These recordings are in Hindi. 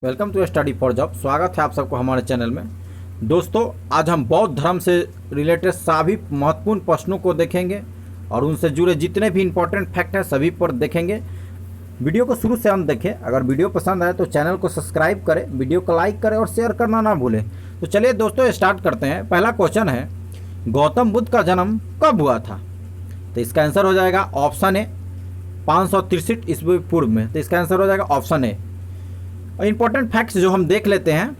Welcome to study for job. स्वागत है आप सबको हमारे चैनल में। दोस्तों, आज हम बौद्ध धर्म से रिलेटेड सभी महत्वपूर्ण प्रश्नों को देखेंगे और उनसे जुड़े जितने भी इंपॉर्टेंट फैक्ट हैं सभी पर देखेंगे। वीडियो को शुरू से हम देखें। अगर वीडियो पसंद आए तो चैनल को सब्सक्राइब करें, वीडियो को लाइक करें और शेयर करना ना भूलें। तो चलिए दोस्तों स्टार्ट करते हैं। पहला क्वेश्चन है, गौतम बुद्ध का जन्म कब हुआ था? तो इसका आंसर हो जाएगा ऑप्शन ए 563 ईस्वी पूर्व में। तो इसका आंसर हो जाएगा ऑप्शन ए। इंपॉर्टेंट फैक्ट्स जो हम देख लेते हैं।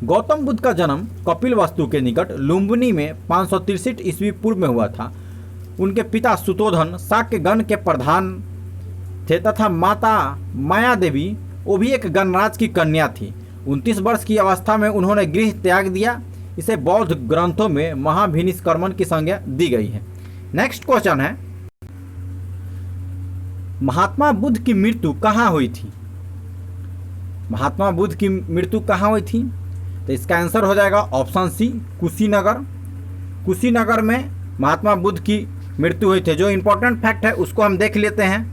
गौतम बुद्ध का जन्म कपिलवस्तु के निकट लुम्बिनी में 563 ईस्वी पूर्व में हुआ था। उनके पिता सुतोधन शाक्य गण के प्रधान थे तथा माता माया देवी वो भी एक गणराज की कन्या थी। 29 वर्ष की अवस्था में उन्होंने गृह त्याग दिया। इसे बौद्ध ग्रंथों में महाभिनिष्कर्मण की संज्ञा दी गई है। नेक्स्ट क्वेश्चन है, महात्मा बुद्ध की मृत्यु कहाँ हुई थी? महात्मा बुद्ध की मृत्यु कहाँ हुई थी? तो इसका आंसर हो जाएगा ऑप्शन सी कुशीनगर। कुशीनगर में महात्मा बुद्ध की मृत्यु हुई थी। जो इंपॉर्टेंट फैक्ट है उसको हम देख लेते हैं।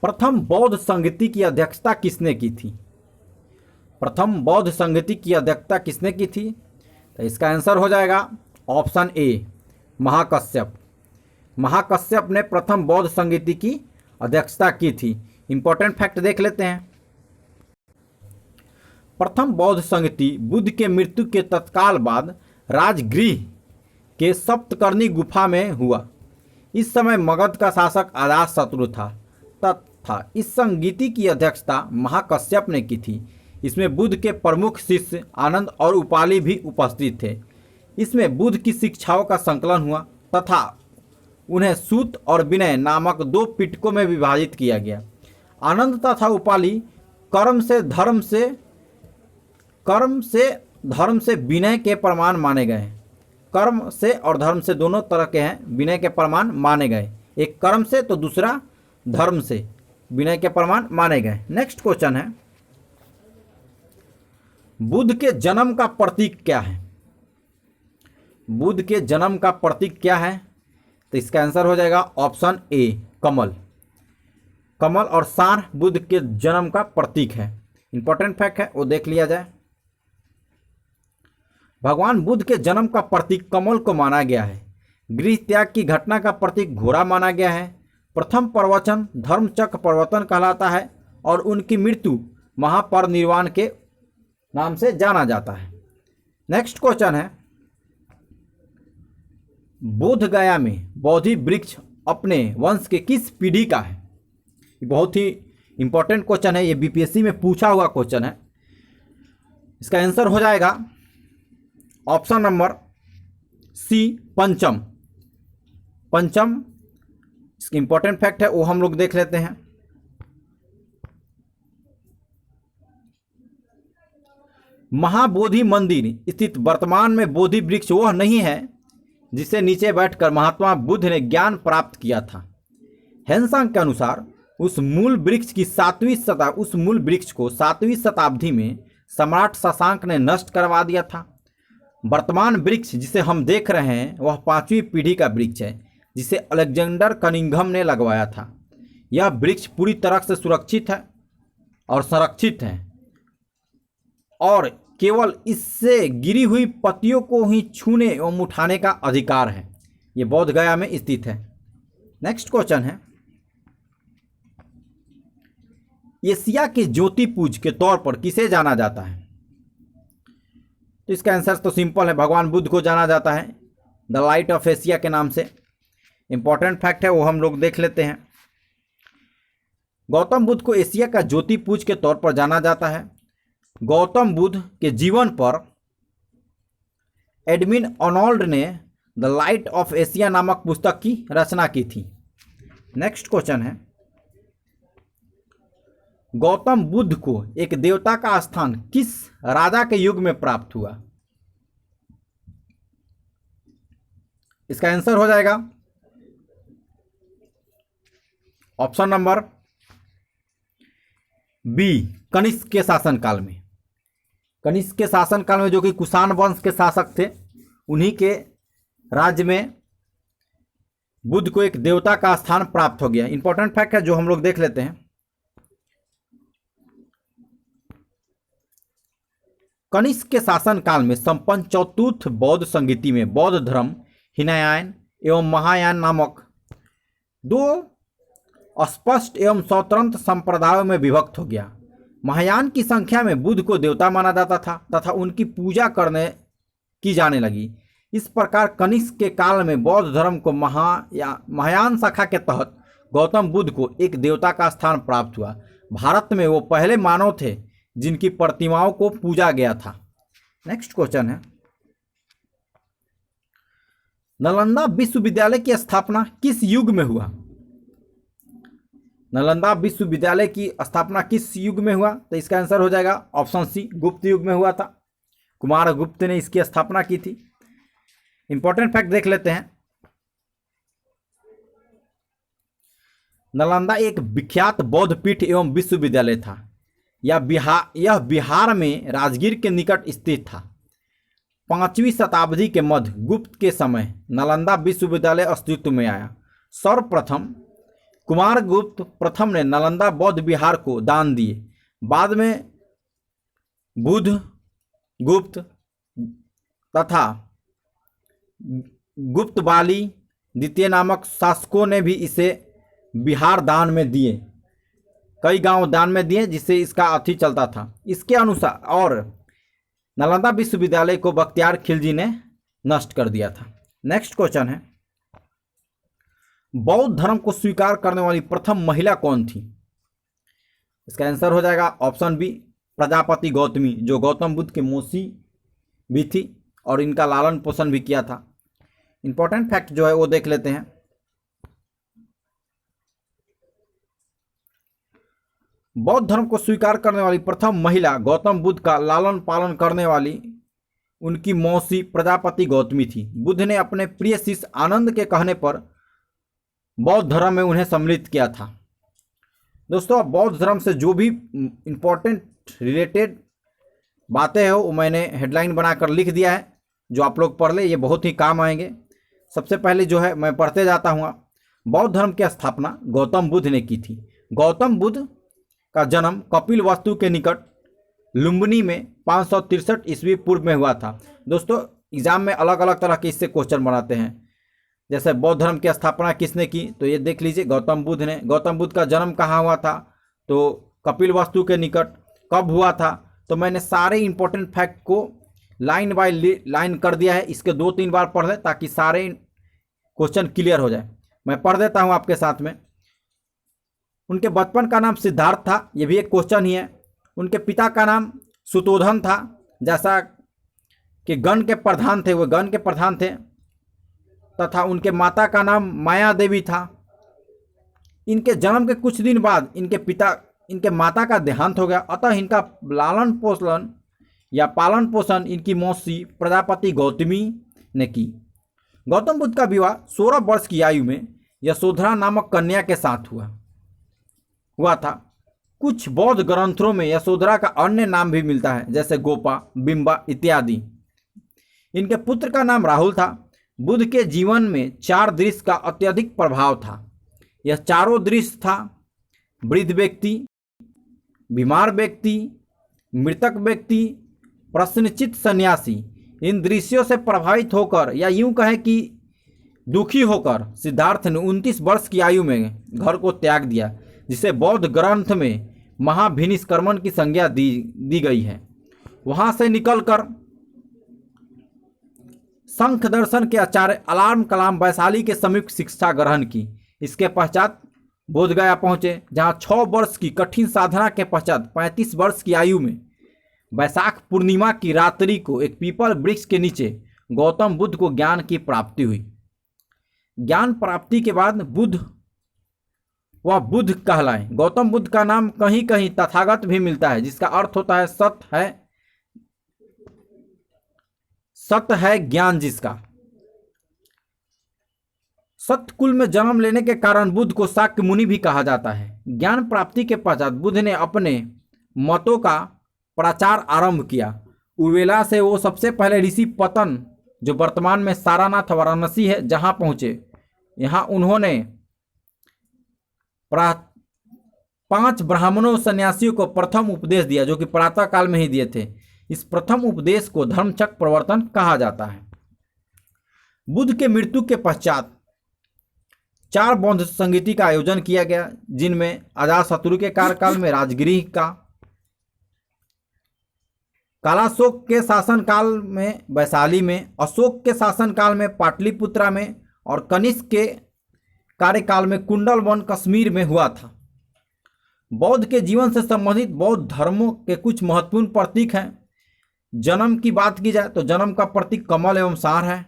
प्रथम बौद्ध संगति की अध्यक्षता किसने की थी? प्रथम बौद्ध संगति की अध्यक्षता किसने की थी? तो इसका आंसर हो जाएगा ऑप्शन ए महाकश्यप। महाकश्यप ने प्रथम बौद्ध संगति की अध्यक्षता की थी। इंपॉर्टेंट फैक्ट देख लेते हैं। प्रथम बौद्ध संगति बुद्ध के मृत्यु के तत्काल बाद राजगृह के सप्तकर्णी गुफा में हुआ। इस समय मगध का शासक अजातशत्रु था तथा इस संगीति की अध्यक्षता महाकश्यप ने की थी। इसमें बुद्ध के प्रमुख शिष्य आनंद और उपाली भी उपस्थित थे। इसमें बुद्ध की शिक्षाओं का संकलन हुआ तथा उन्हें सूत और विनय नामक दो पिटकों में विभाजित किया गया। आनंद तथा उपाली कर्म से विनय के प्रमाण माने गए। कर्म से और धर्म से दोनों तरह के हैं, विनय के प्रमाण माने गए। एक कर्म से तो दूसरा धर्म से विनय के प्रमाण माने गए। नेक्स्ट क्वेश्चन है, बुद्ध के जन्म का प्रतीक क्या है? बुद्ध के जन्म का प्रतीक क्या है? तो इसका आंसर हो जाएगा ऑप्शन ए कमल। कमल और सार बुद्ध के जन्म का प्रतीक है। इंपॉर्टेंट फैक्ट है वो देख लिया जाए। भगवान बुद्ध के जन्म का प्रतीक कमल को माना गया है। गृह त्याग की घटना का प्रतीक घोड़ा माना गया है। प्रथम प्रवचन धर्मचक्र प्रवर्तन कहलाता है और उनकी मृत्यु महापरिनिर्वाण के नाम से जाना जाता है। नेक्स्ट क्वेश्चन है, बोध गया में बोधि वृक्ष अपने वंश के किस पीढ़ी का है? ये बहुत ही इंपॉर्टेंट क्वेश्चन है। ये बीपीएससी में पूछा हुआ क्वेश्चन है। इसका आंसर हो जाएगा ऑप्शन नंबर सी पंचम। पंचम इसकी इंपॉर्टेंट फैक्ट है वो हम लोग देख लेते हैं। महाबोधि मंदिर स्थित वर्तमान में बोधि वृक्ष वह नहीं है जिसे नीचे बैठकर महात्मा बुद्ध ने ज्ञान प्राप्त किया था। हेनसांग के अनुसार उस मूल वृक्ष को 7वीं शताब्दी में सम्राट शशांक ने नष्ट करवा दिया था। वर्तमान वृक्ष जिसे हम देख रहे हैं वह 5वीं पीढ़ी का वृक्ष है जिसे अलेक्जेंडर कनिंघम ने लगवाया था। यह वृक्ष पूरी तरह से सुरक्षित है और संरक्षित है और केवल इससे गिरी हुई पत्तियों को ही छूने एवं उठाने का अधिकार है। ये बोध गया में स्थित है। नेक्स्ट क्वेश्चन है, एशिया के ज्योति पूज के तौर पर किसे जाना जाता है? तो इसका आंसर तो सिंपल है, भगवान बुद्ध को जाना जाता है द लाइट ऑफ एशिया के नाम से। इंपॉर्टेंट फैक्ट है वो हम लोग देख लेते हैं। गौतम बुद्ध को एशिया का ज्योतिपुंज के तौर पर जाना जाता है। गौतम बुद्ध के जीवन पर एडमिन अर्नोल्ड ने द लाइट ऑफ एशिया नामक पुस्तक की रचना की थी। नेक्स्ट क्वेश्चन है, गौतम बुद्ध को एक देवता का स्थान किस राजा के युग में प्राप्त हुआ? इसका आंसर हो जाएगा ऑप्शन नंबर बी, कनिष्क के शासनकाल में। कनिष्क के शासनकाल में, जो कि कुषाण वंश के शासक थे, उन्हीं के राज्य में बुद्ध को एक देवता का स्थान प्राप्त हो गया। इंपॉर्टेंट फैक्ट है जो हम लोग देख लेते हैं। कनिष्क के शासनकाल में संपन्न चतुर्थ बौद्ध संगीति में बौद्ध धर्म हीनयान एवं महायान नामक दो स्पष्ट एवं स्वतंत्र संप्रदायों में विभक्त हो गया। महायान की संख्या में बुद्ध को देवता माना जाता था तथा उनकी पूजा करने की जाने लगी। इस प्रकार कनिष्क के काल में बौद्ध धर्म को महायान शाखा के तहत गौतम बुद्ध को एक देवता का स्थान प्राप्त हुआ। भारत में वो पहले मानव थे जिनकी प्रतिमाओं को पूजा गया था। नेक्स्ट क्वेश्चन है, नालंदा विश्वविद्यालय की स्थापना किस युग में हुआ? नालंदा विश्वविद्यालय की स्थापना किस युग में हुआ? तो इसका आंसर हो जाएगा ऑप्शन सी, गुप्त युग में हुआ था। कुमार गुप्त ने इसकी स्थापना की थी। इंपॉर्टेंट फैक्ट देख लेते हैं। नालंदा एक विख्यात बौद्ध पीठ एवं विश्वविद्यालय था। यह बिहार में राजगीर के निकट स्थित था। 5वीं शताब्दी के मध्य गुप्त के समय नालंदा विश्वविद्यालय अस्तित्व में आया। सर्वप्रथम कुमार गुप्त प्रथम ने नालंदा बौद्ध विहार को दान दिए। बाद में बुद्ध गुप्त तथा गुप्त बाली द्वितीय नामक शासकों ने भी इसे बिहार दान में दिए। कई गांव दान में दिए जिससे इसका अथी चलता था। इसके अनुसार और नालंदा विश्वविद्यालय को बख्तियार खिलजी ने नष्ट कर दिया था। नेक्स्ट क्वेश्चन है, बौद्ध धर्म को स्वीकार करने वाली प्रथम महिला कौन थी? इसका आंसर हो जाएगा ऑप्शन बी, प्रजापति गौतमी, जो गौतम बुद्ध के मौसी भी थी और इनका लालन पोषण भी किया था। इंपॉर्टेंट फैक्ट जो है वो देख लेते हैं। बौद्ध धर्म को स्वीकार करने वाली प्रथम महिला गौतम बुद्ध का लालन पालन करने वाली उनकी मौसी प्रजापति गौतमी थी। बुद्ध ने अपने प्रिय शिष्य आनंद के कहने पर बौद्ध धर्म में उन्हें सम्मिलित किया था। दोस्तों, बौद्ध धर्म से जो भी इंपॉर्टेंट रिलेटेड बातें हैं वो मैंने हेडलाइन बनाकर लिख दिया है, जो आप लोग पढ़ ले, ये बहुत ही काम आएंगे। सबसे पहले जो है मैं पढ़ते जाता हूँ। बौद्ध धर्म की स्थापना गौतम बुद्ध ने की थी। गौतम बुद्ध का जन्म कपिल वस्तु के निकट लुम्बिनी में 563 ईस्वी पूर्व में हुआ था। दोस्तों, एग्जाम में अलग अलग तरह के इससे क्वेश्चन बनाते हैं। जैसे बौद्ध धर्म की स्थापना किसने की, तो ये देख लीजिए, गौतम बुद्ध ने। गौतम बुद्ध का जन्म कहाँ हुआ था, तो कपिल वस्तु के निकट। कब हुआ था, तो मैंने सारे इंपॉर्टेंट फैक्ट को लाइन बाय लाइन कर दिया है। इसके 2-3 बार पढ़ लें ताकि सारे क्वेश्चन क्लियर हो जाए। मैं पढ़ देता हूँ आपके साथ में। उनके बचपन का नाम सिद्धार्थ था, ये भी एक क्वेश्चन ही है। उनके पिता का नाम सुतोधन था, जैसा कि गण के प्रधान थे, वो गण के प्रधान थे। तथा उनके माता का नाम माया देवी था। इनके जन्म के कुछ दिन बाद इनके माता का देहांत हो गया, अतः इनका लालन पोषण या पालन पोषण इनकी मौसी प्रजापति गौतमी ने की। गौतम बुद्ध का विवाह 16 वर्ष की आयु में यशोधरा नामक कन्या के साथ हुआ था। कुछ बौद्ध ग्रंथों में यशोधरा का अन्य नाम भी मिलता है, जैसे गोपा, बिंबा इत्यादि। इनके पुत्र का नाम राहुल था। बुद्ध के जीवन में 4 दृश्य का अत्यधिक प्रभाव था। यह चारों दृश्य था वृद्ध व्यक्ति, बीमार व्यक्ति, मृतक व्यक्ति, प्रश्नचित सन्यासी। इन दृश्यों से प्रभावित होकर या यूं कहें कि दुखी होकर सिद्धार्थ ने 29 वर्ष की आयु में घर को त्याग दिया, जिसे बौद्ध ग्रंथ में महाभिनिष्क्रमण की संज्ञा दी गई है। वहां से निकलकर संख दर्शन के आचार्य अलार्म कलाम वैशाली के समीप शिक्षा ग्रहण की। इसके पश्चात बोधगया पहुंचे, जहां 6 वर्ष की कठिन साधना के पश्चात 35 वर्ष की आयु में वैशाख पूर्णिमा की रात्रि को एक पीपल वृक्ष के नीचे गौतम बुद्ध को ज्ञान की प्राप्ति हुई। ज्ञान प्राप्ति के बाद वह बुद्ध कहलाए। गौतम बुद्ध का नाम कहीं कहीं तथागत भी मिलता है, जिसका अर्थ होता है सत्य है ज्ञान जिसका। सत्य कुल में जन्म लेने के कारण बुद्ध को शाक्य मुनि भी कहा जाता है। ज्ञान प्राप्ति के पश्चात बुद्ध ने अपने मतों का प्रचार आरंभ किया। उर्वेला से वो सबसे पहले ऋषि पतन, जो वर्तमान में सारनाथ वाराणसी है, जहां पहुंचे। यहां उन्होंने 5 ब्राह्मणों सन्यासियों को प्रथम उपदेश दिया, जो कि प्रातः काल में ही दिए थे। इस प्रथम उपदेश को धर्मचक्र प्रवर्तन कहा जाता है। बुद्ध के मृत्यु के पश्चात 4 बौद्ध संगीति का आयोजन किया गया, जिनमें अजातशत्रु के कार्यकाल में राजगृह का, कालाशोक के शासनकाल में वैशाली में, अशोक के शासनकाल में पाटलिपुत्रा में और कनिष्क के कार्यकाल में कुंडल वन कश्मीर में हुआ था। बौद्ध के जीवन से संबंधित बौद्ध धर्मों के कुछ महत्वपूर्ण प्रतीक हैं। जन्म की बात की जाए तो जन्म का प्रतीक कमल एवं सार है।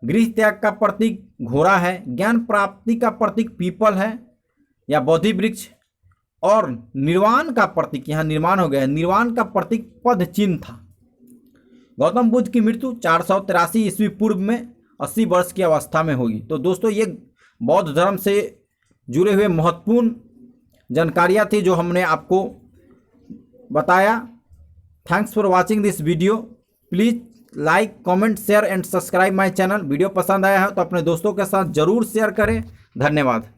गृह त्याग का प्रतीक घोड़ा है। ज्ञान प्राप्ति का प्रतीक पीपल है या बोधि वृक्ष। और निर्वाण का प्रतीक, यहाँ निर्माण हो गया है, निर्वाण का प्रतीक पद चिन्ह था। गौतम बुद्ध की मृत्यु 483 ईस्वी पूर्व में 80 वर्ष की अवस्था में होगी। तो दोस्तों, ये बौद्ध धर्म से जुड़े हुए महत्वपूर्ण जानकारियाँ थी जो हमने आपको बताया। Thanks for watching this video. Please like, comment, share and subscribe my channel. Video पसंद आया है तो अपने दोस्तों के साथ ज़रूर शेयर करें। धन्यवाद।